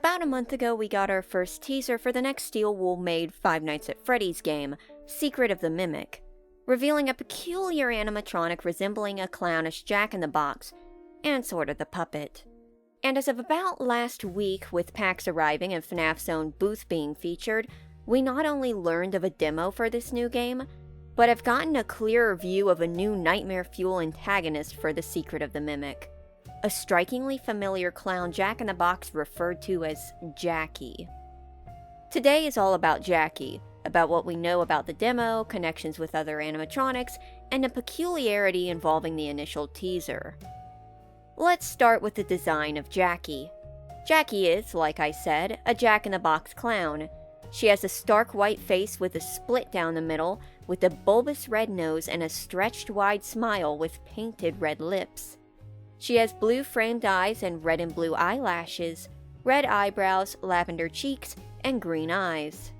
About a month ago, we got our first teaser for the next Steel Wool-made Five Nights at Freddy's game, Secret of the Mimic, revealing a peculiar animatronic resembling a clownish Jack-in-the-Box, and sort of the puppet. And as of about last week, with packs arriving and Fnaf's own booth being featured, we not only learned of a demo for this new game, but have gotten a clearer view of a new nightmare fuel antagonist for the Secret of the Mimic. A strikingly familiar clown Jack-in-the-Box referred to as Jackie. Today is all about Jackie, about what we know about the demo, connections with other animatronics, and a peculiarity involving the initial teaser. Let's start with the design of Jackie. Jackie is, like I said, a Jack-in-the-Box clown. She has a stark white face with a split down the middle, with a bulbous red nose and a stretched wide smile with painted red lips. She has blue framed eyes and red and blue eyelashes, red eyebrows, lavender cheeks, and green eyes.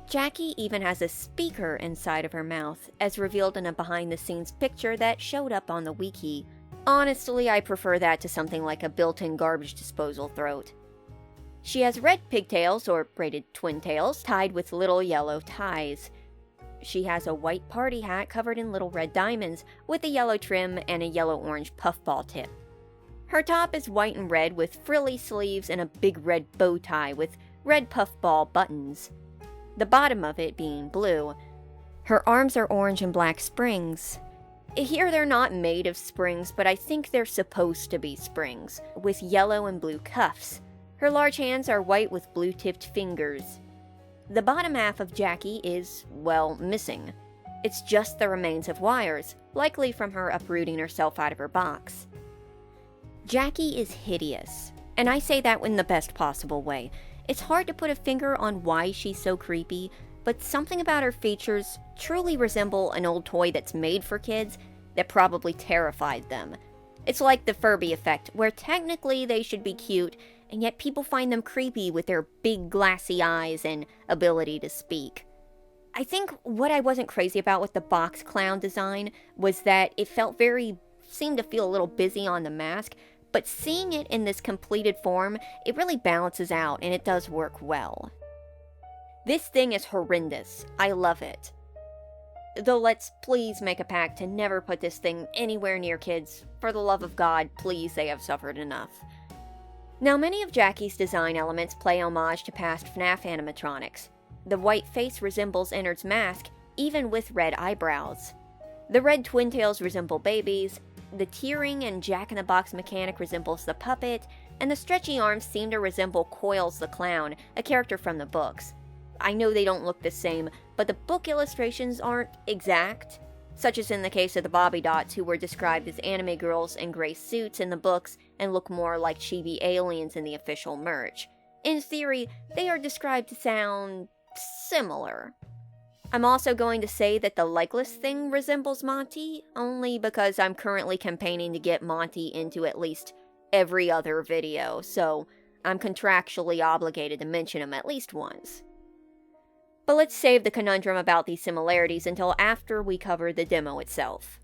Jackie even has a speaker inside of her mouth, as revealed in a behind-the-scenes picture that showed up on the wiki. Honestly, I prefer that to something like a built-in garbage disposal throat. She has red pigtails, or braided twin tails, tied with little yellow ties. She has a white party hat covered in little red diamonds, with a yellow trim and a yellow-orange puffball tip. Her top is white and red with frilly sleeves and a big red bow tie with red puffball buttons, the bottom of it being blue. Her arms are orange and black springs. Here they're not made of springs, but I think they're supposed to be springs, with yellow and blue cuffs. Her large hands are white with blue-tipped fingers. The bottom half of Jackie is, well, missing. It's just the remains of wires, likely from her uprooting herself out of her box. Jackie is hideous, and I say that in the best possible way. It's hard to put a finger on why she's so creepy, but something about her features truly resemble an old toy that's made for kids that probably terrified them. It's like the Furby effect, where technically they should be cute, and yet people find them creepy with their big glassy eyes and ability to speak. I think what I wasn't crazy about with the box clown design was that it seemed to feel a little busy on the mask, but seeing it in this completed form, it really balances out and it does work well. This thing is horrendous. I love it. Though let's please make a pact to never put this thing anywhere near kids. For the love of God, please, they have suffered enough. Now, many of Jackie's design elements play homage to past Fnaf animatronics. The white face resembles Ennard's mask, even with red eyebrows. The red twin tails resemble babies, the tearing and Jack-in-the-Box mechanic resembles the puppet, and the stretchy arms seem to resemble Coils the Clown, a character from the books. I know they don't look the same, but the book illustrations aren't exact, such as in the case of the Bobby Dots, who were described as anime girls in gray suits in the books and look more like chibi aliens in the official merch. In theory, they are described to sound similar. I'm also going to say that the legless thing resembles Monty, only because I'm currently campaigning to get Monty into at least every other video, so I'm contractually obligated to mention him at least once. But let's save the conundrum about these similarities until after we cover the demo itself.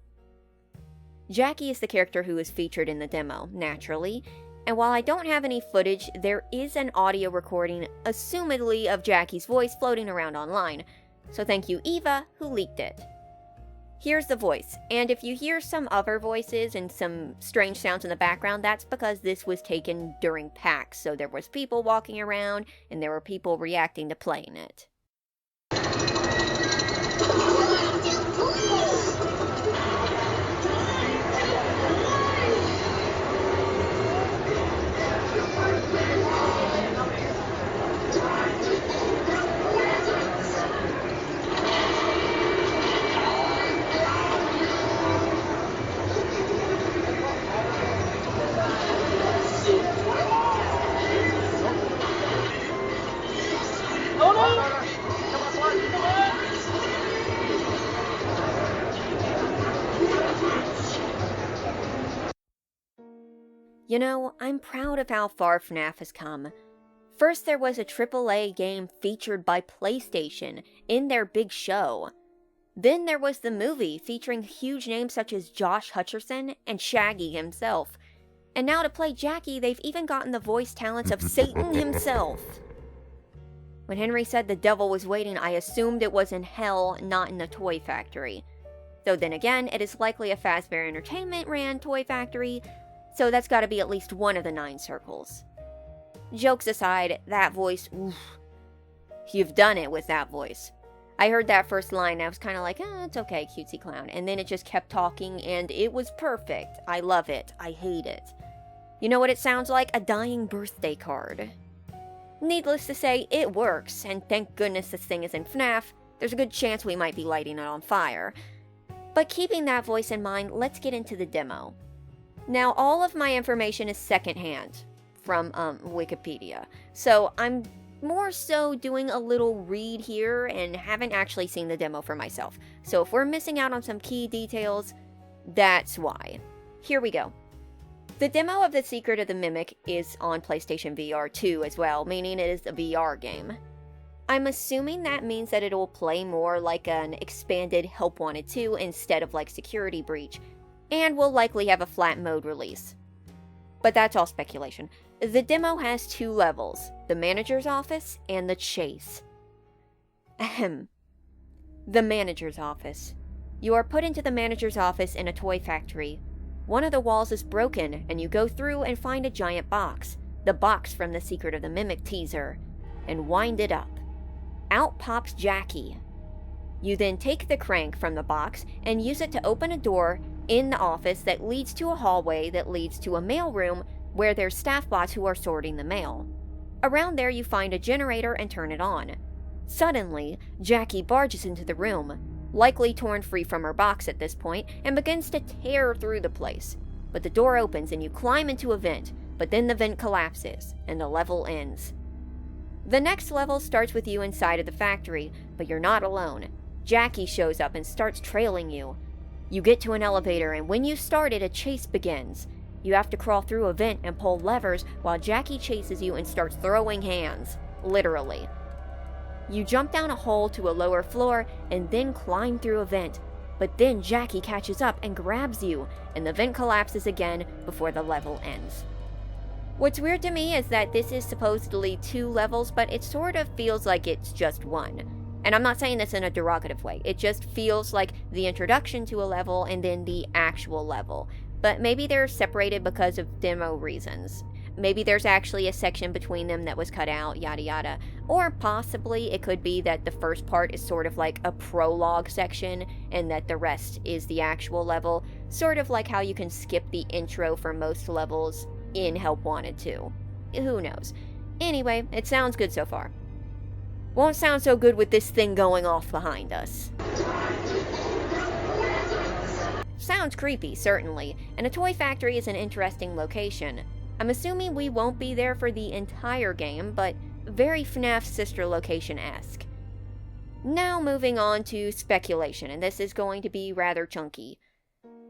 Jackie is the character who is featured in the demo, naturally, and while I don't have any footage, there is an audio recording, assumedly of Jackie's voice, floating around online, so thank you Eva, who leaked it. Here's the voice, and if you hear some other voices and some strange sounds in the background, that's because this was taken during PAX, so there was people walking around, and there were people reacting to playing it. You know, I'm proud of how far Fnaf has come. First there was a AAA game featured by PlayStation in their big show. Then there was the movie featuring huge names such as Josh Hutcherson and Shaggy himself. And now to play Jackie, they've even gotten the voice talents of Satan himself. When Henry said the devil was waiting, I assumed it was in hell, not in the toy factory. Though then again, it is likely a Fazbear Entertainment ran toy factory, so that's gotta be at least one of the 9 circles. Jokes aside, that voice, oof. You've done it with that voice. I heard that first line and I was kind of like, it's okay, cutesy clown. And then it just kept talking and it was perfect. I love it. I hate it. You know what it sounds like? A dying birthday card. Needless to say, it works, and thank goodness this thing is in Fnaf. There's a good chance we might be lighting it on fire. But keeping that voice in mind, let's get into the demo. Now, all of my information is secondhand from Wikipedia, so I'm more so doing a little read here and haven't actually seen the demo for myself. So if we're missing out on some key details, that's why. Here we go. The demo of The Secret of the Mimic is on PlayStation VR 2 as well, meaning it is a VR game. I'm assuming that means that it'll play more like an expanded Help Wanted 2 instead of like Security Breach, and will likely have a flat mode release. But that's all speculation. The demo has 2 levels, the manager's office and the chase. Ahem. The manager's office. You are put into the manager's office in a toy factory. One of the walls is broken, and you go through and find a giant box, the box from the Secret of the Mimic teaser, and wind it up. Out pops Jackie. You then take the crank from the box and use it to open a door in the office that leads to a hallway that leads to a mailroom where there's staff bots who are sorting the mail. Around there you find a generator and turn it on. Suddenly, Jackie barges into the room, likely torn free from her box at this point, and begins to tear through the place. But the door opens and you climb into a vent, but then the vent collapses, and the level ends. The next level starts with you inside of the factory, but you're not alone. Jackie shows up and starts trailing you. You get to an elevator, and when you start it, a chase begins. You have to crawl through a vent and pull levers while Jackie chases you and starts throwing hands. Literally. You jump down a hole to a lower floor and then climb through a vent, but then Jackie catches up and grabs you, and the vent collapses again before the level ends. What's weird to me is that this is supposedly 2 levels, but it sort of feels like it's just 1. And I'm not saying this in a derogative way, it just feels like the introduction to a level and then the actual level. But maybe they're separated because of demo reasons. Maybe there's actually a section between them that was cut out, yada yada. Or possibly it could be that the first part is sort of like a prologue section and that the rest is the actual level. Sort of like how you can skip the intro for most levels in Help Wanted 2. Who knows? Anyway, it sounds good so far. Won't sound so good with this thing going off behind us. Sounds creepy, certainly, and a toy factory is an interesting location. I'm assuming we won't be there for the entire game, but very FNAF sister location-esque. Now moving on to speculation, and this is going to be rather chunky.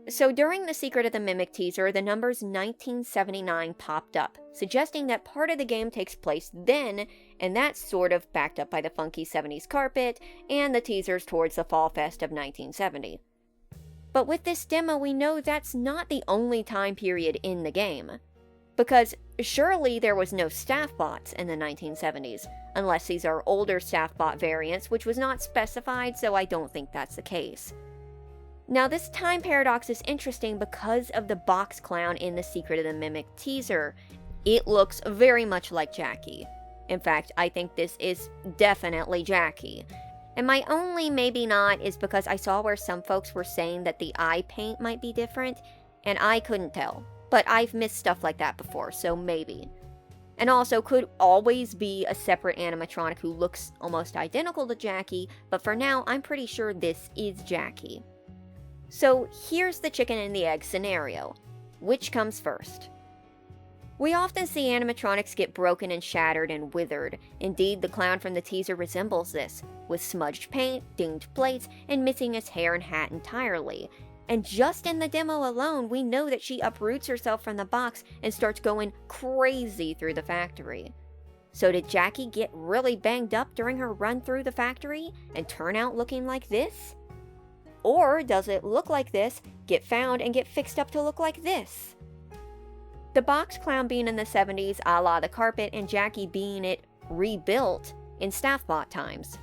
So during the Secret of the Mimic teaser, the numbers 1979 popped up, suggesting that part of the game takes place then, and that's sort of backed up by the funky 70s carpet and the teasers towards the Fall Fest of 1970. But with this demo, we know that's not the only time period in the game. Because surely there was no staff bots in the 1970s, unless these are older staff bot variants, which was not specified, so I don't think that's the case. Now this time paradox is interesting because of the box clown in the Secret of the Mimic teaser. It looks very much like Jackie. In fact, I think this is definitely Jackie. And my only maybe not is because I saw where some folks were saying that the eye paint might be different, and I couldn't tell. But I've missed stuff like that before, so maybe. And also could always be a separate animatronic who looks almost identical to Jackie, but for now, I'm pretty sure this is Jackie. So here's the chicken and the egg scenario. Which comes first? We often see animatronics get broken and shattered and withered. Indeed, the clown from the teaser resembles this, with smudged paint, dinged plates, and missing his hair and hat entirely. And just in the demo alone, we know that she uproots herself from the box and starts going crazy through the factory. So did Jackie get really banged up during her run through the factory and turn out looking like this? Or does it look like this, get found, and get fixed up to look like this? The box clown being in the 70s a la the carpet and Jackie being it rebuilt in Staffbot times.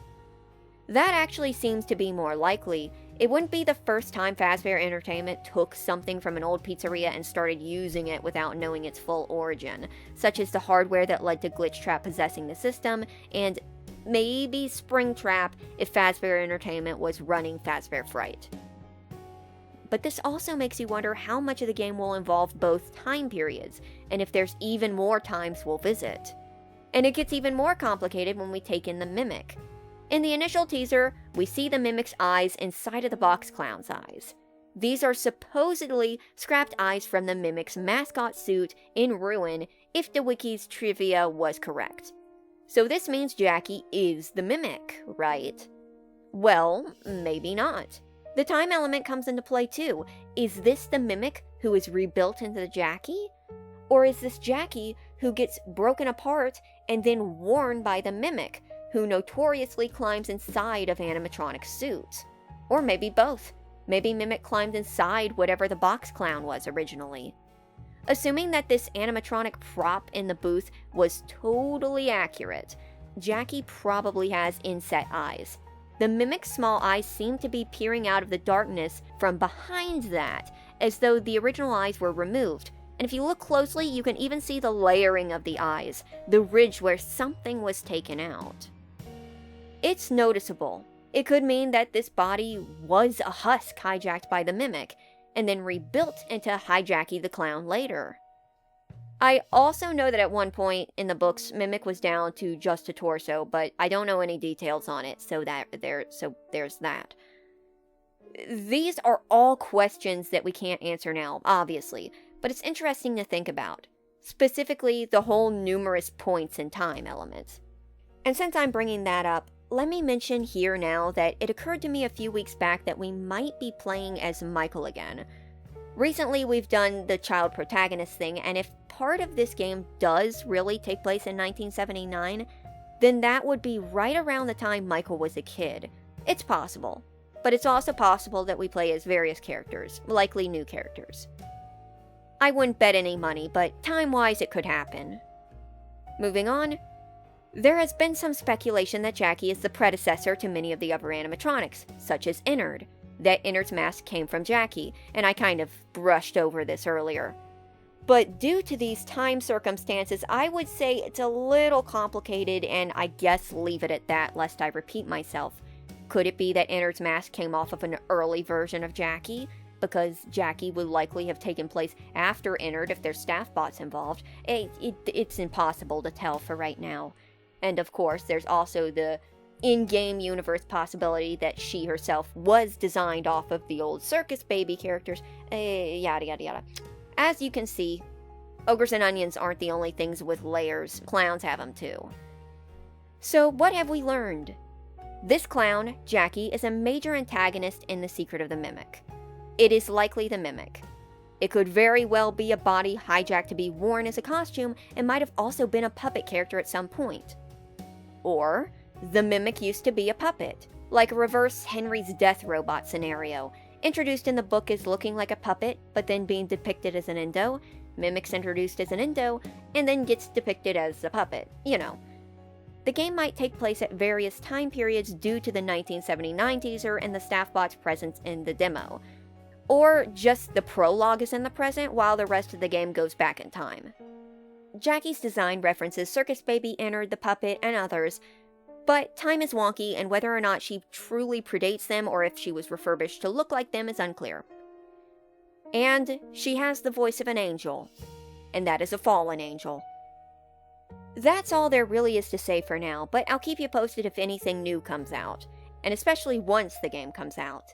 That actually seems to be more likely. It wouldn't be the first time Fazbear Entertainment took something from an old pizzeria and started using it without knowing its full origin, such as the hardware that led to Glitchtrap possessing the system, and maybe Springtrap if Fazbear Entertainment was running Fazbear Fright. But this also makes you wonder how much of the game will involve both time periods, and if there's even more times we'll visit. And it gets even more complicated when we take in the Mimic. In the initial teaser, we see the Mimic's eyes inside of the box clown's eyes. These are supposedly scrapped eyes from the Mimic's mascot suit in ruin if the wiki's trivia was correct. So this means Jackie is the Mimic, right? Well, maybe not. The time element comes into play too. Is this the Mimic who is rebuilt into the Jackie? Or is this Jackie who gets broken apart and then worn by the Mimic, who notoriously climbs inside of animatronic suits? Or maybe both. Maybe Mimic climbed inside whatever the box clown was originally. Assuming that this animatronic prop in the booth was totally accurate, Jackie probably has inset eyes. The Mimic's small eyes seem to be peering out of the darkness from behind that, as though the original eyes were removed. And if you look closely, you can even see the layering of the eyes, the ridge where something was taken out. It's noticeable. It could mean that this body was a husk hijacked by the Mimic, and then rebuilt into Hijackie the Clown later. I also know that at one point in the books, Mimic was down to just a torso, but I don't know any details on it, so there's that. These are all questions that we can't answer now, obviously, but it's interesting to think about. Specifically, the whole numerous points in time element. And since I'm bringing that up, let me mention here now that it occurred to me a few weeks back that we might be playing as Michael again. Recently, we've done the child protagonist thing, and if part of this game does really take place in 1979, then that would be right around the time Michael was a kid. It's possible, but it's also possible that we play as various characters, likely new characters. I wouldn't bet any money, but time-wise it could happen. Moving on, there has been some speculation that Jackie is the predecessor to many of the other animatronics, such as Ennard. That Ennard's mask came from Jackie, and I kind of brushed over this earlier. But due to these time circumstances, I would say it's a little complicated, and I guess leave it at that lest I repeat myself. Could it be that Ennard's mask came off of an early version of Jackie? Because Jackie would likely have taken place after Ennard if there's staff bots involved. It's impossible to tell for right now. And of course, there's also the in-game universe possibility that she herself was designed off of the old Circus Baby characters, yada yada yada. As you can see, ogres and onions aren't the only things with layers. Clowns have them too. So what have we learned? This clown, Jackie, is a major antagonist in The Secret of the Mimic. It is likely the Mimic. It could very well be a body hijacked to be worn as a costume and might have also been a puppet character at some point. Or the Mimic used to be a puppet, like a reverse Henry's death robot scenario, introduced in the book as looking like a puppet, but then being depicted as an endo, Mimic's introduced as an endo, and then gets depicted as a puppet, you know. The game might take place at various time periods due to the 1979 teaser and the staff bot's presence in the demo. Or just the prologue is in the present while the rest of the game goes back in time. Jackie's design references Circus Baby, Ennard the puppet, and others, but time is wonky, and whether or not she truly predates them or if she was refurbished to look like them is unclear. And she has the voice of an angel, and that is a fallen angel. That's all there really is to say for now, but I'll keep you posted if anything new comes out, and especially once the game comes out.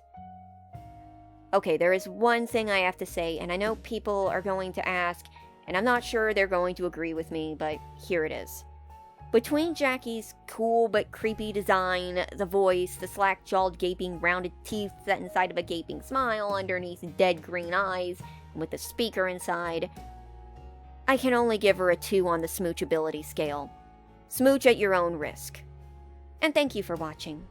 Okay, there is one thing I have to say, and I know people are going to ask, and I'm not sure they're going to agree with me, but here it is. Between Jackie's cool but creepy design, the voice, the slack-jawed gaping rounded teeth set inside of a gaping smile underneath dead green eyes, and with the speaker inside, I can only give her a 2 on the smoochability scale. Smooch at your own risk. And thank you for watching.